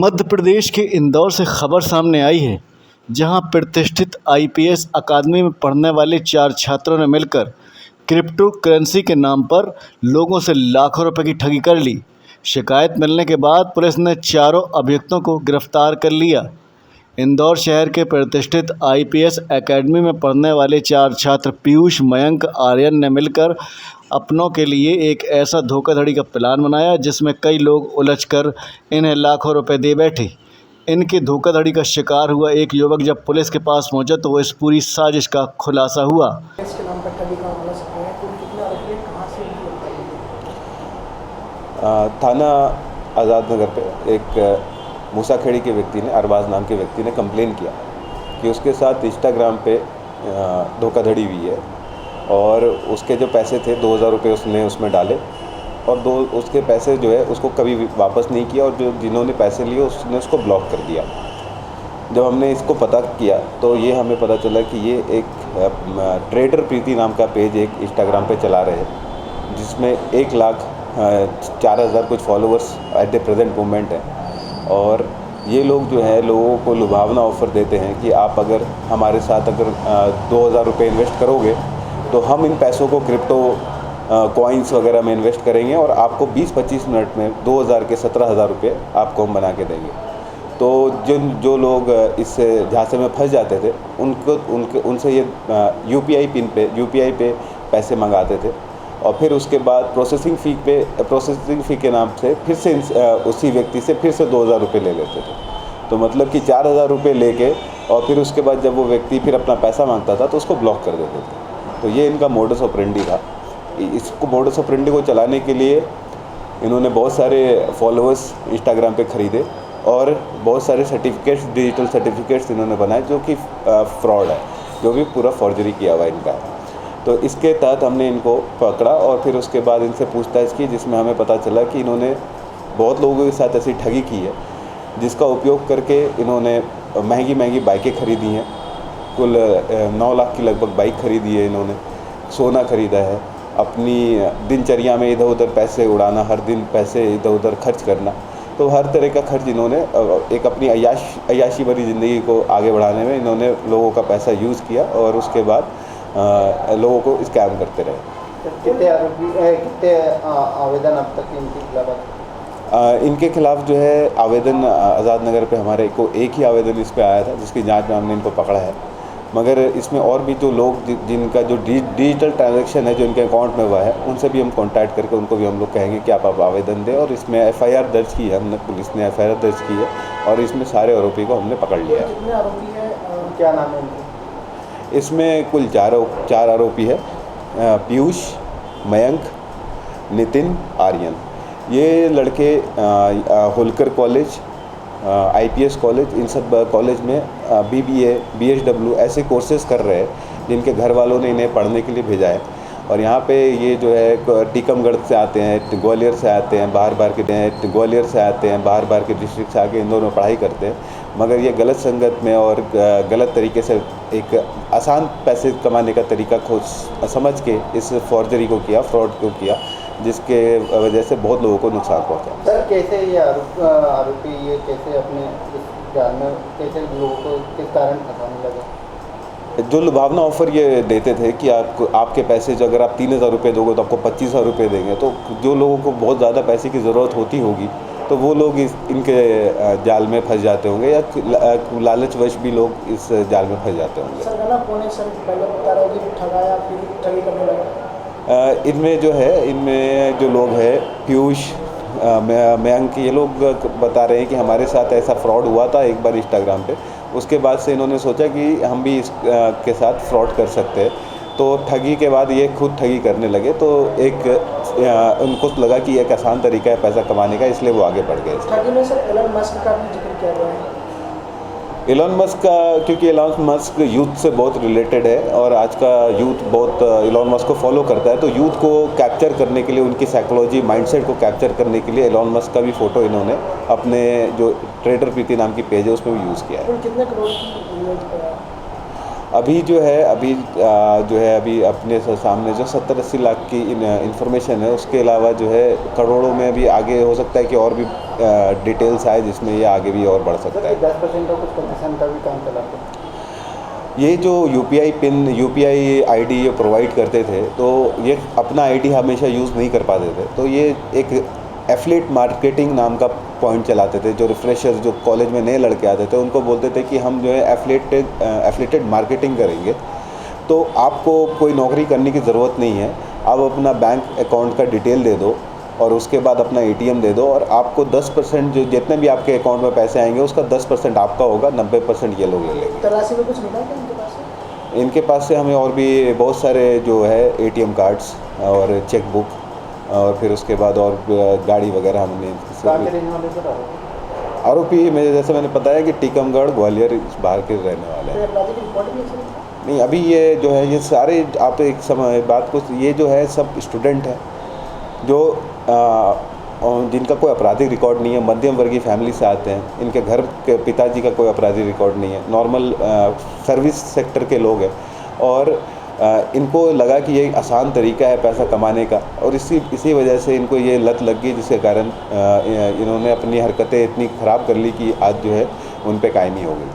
मध्य प्रदेश के इंदौर से खबर सामने आई है, जहां प्रतिष्ठित आईपीएस अकादमी में पढ़ने वाले 4 छात्रों ने मिलकर क्रिप्टो करेंसी के नाम पर लोगों से लाखों रुपए की ठगी कर ली। शिकायत मिलने के बाद पुलिस ने चारों अभियुक्तों को गिरफ्तार कर लिया। इंदौर शहर के प्रतिष्ठित आईपीएस अकेडमी में पढ़ने वाले 4 छात्र पीयूष, मयंक, आर्यन ने मिलकर अपनों के लिए एक ऐसा धोखाधड़ी का प्लान बनाया जिसमें कई लोग उलझकर इन्हें लाखों रुपए दे बैठे। इनके धोखाधड़ी का शिकार हुआ एक युवक जब पुलिस के पास पहुंचा तो इस पूरी साजिश का खुलासा हुआ। इसके नाम पर ठगी का मामला सामने है। कुल कितने आरोपी हैं, कहां से थाना आज़ाद नगर पे एक मूसाखेड़ी के व्यक्ति ने, अरबाज नाम के व्यक्ति ने कंप्लेन किया कि उसके साथ इंस्टाग्राम पे धोखाधड़ी हुई है और उसके जो पैसे थे 2000 रुपये उसने उसमें डाले और उसके पैसे जो है उसको कभी वापस नहीं किया और जो जिन्होंने पैसे लिए उसने उसको ब्लॉक कर दिया। जब हमने इसको पता किया तो ये हमें पता चला कि ये एक ट्रेडर प्रीति नाम का पेज एक इंस्टाग्राम पे चला रहे हैं जिसमें 1,04,000 कुछ followers at the present moment है। और ये लोग जो है लोगों को लुभावना ऑफ़र देते हैं कि आप अगर हमारे साथ अगर 2000 रुपये इन्वेस्ट करोगे तो हम इन पैसों को क्रिप्टो कॉइन्स वगैरह में इन्वेस्ट करेंगे और आपको 20-25 मिनट में 2000 के 17,000 रुपये आपको हम बना के देंगे। तो जो लोग इस झांसे में फंस जाते थे उनसे ये यूपीआई पे पैसे मंगाते थे और फिर उसके बाद प्रोसेसिंग फ़ी के नाम से फिर से उसी व्यक्ति से फिर से 2000 रुपये ले लेते थे। तो मतलब कि 4000 रुपये लेके और फिर उसके बाद जब वो व्यक्ति फिर अपना पैसा मांगता था तो उसको ब्लॉक कर देते थे। तो ये इनका मोडस ऑपरेंडी था। इसको मोडस ऑपरेंडी को चलाने के लिए इन्होंने बहुत सारे फॉलोअर्स इंस्टाग्राम पे ख़रीदे और बहुत सारे सर्टिफिकेट्स, डिजिटल सर्टिफिकेट्स इन्होंने बनाए जो कि फ्रॉड है, जो भी पूरा फॉर्जरी किया हुआ इनका है। तो इसके तहत हमने इनको पकड़ा और फिर उसके बाद इनसे पूछताछ की जिसमें हमें पता चला कि इन्होंने बहुत लोगों के साथ ऐसी ठगी की है जिसका उपयोग करके इन्होंने महंगी बाइकें खरीदी हैं। कुल 9 लाख की लगभग बाइक खरीदी है इन्होंने, सोना खरीदा है, अपनी दिनचर्या में इधर उधर पैसे उड़ाना, हर दिन पैसे इधर उधर खर्च करना। तो हर तरह का खर्च इन्होंने एक अपनी अय्याशी भरी ज़िंदगी को आगे बढ़ाने में इन्होंने लोगों का पैसा यूज़ किया और उसके बाद लोगों को स्कैम करते रहे। कितने आवेदन अब तक इनके खिलाफ? इनके खिलाफ जो है आवेदन आज़ाद नगर पे हमारे को एक ही आवेदन इस पे आया था जिसकी जांच में हमने इनको पकड़ा है। मगर इसमें और भी जो लोग जिनका जो डिजिटल ट्रांजैक्शन है जो इनके अकाउंट में हुआ है उनसे भी हम कांटेक्ट करके उनको भी हम लोग कहेंगे कि आप आवेदन दें। और इसमें एफआईआर दर्ज की है हमने, पुलिस ने एफआईआर दर्ज की है और इसमें सारे आरोपी को हमने पकड़ लिया है। कितने आरोपी हैं, क्या नाम है उनके? इसमें कुल 4 आरोपी है, पीयूष, मयंक, नितिन, आर्यन। ये लड़के होलकर कॉलेज, आईपीएस कॉलेज, इन सब कॉलेज में बीबीए, बीएसडब्ल्यू ऐसे कोर्सेज़ कर रहे हैं जिनके घर वालों ने इन्हें पढ़ने के लिए भेजा है। और यहाँ पे ये जो है टीकमगढ़ से आते हैं, ग्वालियर से आते हैं, ग्वालियर से आते हैं, बाहर के डिस्ट्रिक्ट से आके इंदौर में पढ़ाई करते हैं। मगर ये गलत संगत में और गलत तरीके से एक आसान पैसे कमाने का तरीका समझ के इस फॉर्जरी को किया, फ्रॉड को किया, जिसके वजह से बहुत लोगों को नुकसान पहुंचा। सर कैसे ये आरोपी ये कैसे अपने इस जाल में कैसे लोगों को किस कारण फंसाने लगे? जो लुभावना ऑफ़र ये देते थे कि आपके पैसे जो अगर आप 3000 रुपये दोगे तो आपको 25,000 रुपये देंगे। तो जो लोगों को बहुत ज़्यादा पैसे की ज़रूरत होती होगी तो वो लोग इनके जाल में फंस जाते होंगे या लालचवश भी लोग इस जाल में फंस जाते होंगे। सर गाना कौन है सर, पहले बता रहा हूँ कि ठगाया फिर ठगी करने लगा? इनमें जो है, इनमें जो लोग हैं पीयूष, मयंक, ये लोग बता रहे हैं कि हमारे साथ ऐसा फ्रॉड हुआ था एक बार इंस्टाग्राम पे। उसके बाद से इन्होंने सोचा कि हम भी इसके साथ फ्रॉड कर सकते हैं। तो ठगी के बाद ये खुद ठगी करने लगे। तो उनको लगा कि एक आसान तरीका है पैसा कमाने का, इसलिए वो आगे बढ़ गए। ठगी में सर एलन मस्क का भी जिक्र किया गया है। एलन मस्क का, क्योंकि एलन मस्क यूथ से बहुत रिलेटेड है और आज का यूथ बहुत एलन मस्क को फॉलो करता है। तो यूथ को कैप्चर करने के लिए, उनकी साइकोलॉजी, माइंडसेट को कैप्चर करने के लिए एलन मस्क का भी फ़ोटो इन्होंने अपने जो ट्रेडर प्रीति नाम की पेज है उसमें भी यूज़ किया है। कितने करोड़ की अभी जो है अभी अपने सामने जो 70-80 लाख की इंफॉर्मेशन है, उसके अलावा जो है करोड़ों में भी आगे हो सकता है कि और भी डिटेल्स आए जिसमें ये आगे भी और बढ़ सकता है। 10% और कुछ कंसेशन का भी काम चलाते हैं। ये जो यूपीआई पिन, यूपीआई आईडी ये प्रोवाइड करते थे, तो ये अपना आईडी हमेशा यूज़ नहीं कर पाते थे, तो ये एक एफिलिएट मार्केटिंग नाम का पॉइंट चलाते थे। जो रिफ्रेशर्स जो कॉलेज में नए लड़के आते थे उनको बोलते थे कि हम जो है एफिलिएटेड मार्केटिंग करेंगे, तो आपको कोई नौकरी करने की ज़रूरत नहीं है, आप अपना बैंक अकाउंट का डिटेल दे दो और उसके बाद अपना एटीएम दे दो और आपको 10% जो जितने भी आपके अकाउंट में पैसे आएंगे उसका 10% आपका होगा, 90% ये लोग ले लेंगे। तलाशी में कुछ मिला क्या इनके पास से? इनके पास से हमें और भी बहुत सारे जो है एटीएम कार्ड्स और चेक बुक और फिर उसके बाद और गाड़ी वगैरह हमने कहाँ के रहने वाले सर आरोपी? आरोपी में जैसे मैंने बताया कि टीकमगढ़, ग्वालियर, इस बाहर के रहने वाले हैं। अपराधी की रिपोर्ट भी है सर? नहीं, अभी ये जो है ये सारे आप एक समय बात को, ये जो है सब स्टूडेंट हैं जो जिनका कोई आपराधिक रिकॉर्ड नहीं है, मध्यम वर्गीय फैमिली से आते हैं, इनके घर के पिताजी का कोई आपराधिक रिकॉर्ड नहीं है, नॉर्मल सर्विस सेक्टर के लोग हैं और इनको लगा कि ये एक आसान तरीका है पैसा कमाने का और इसी वजह से इनको ये लत लग गई, जिसके कारण इन्होंने अपनी हरकतें इतनी ख़राब कर ली कि आज जो है उन पे कायमी हो गई।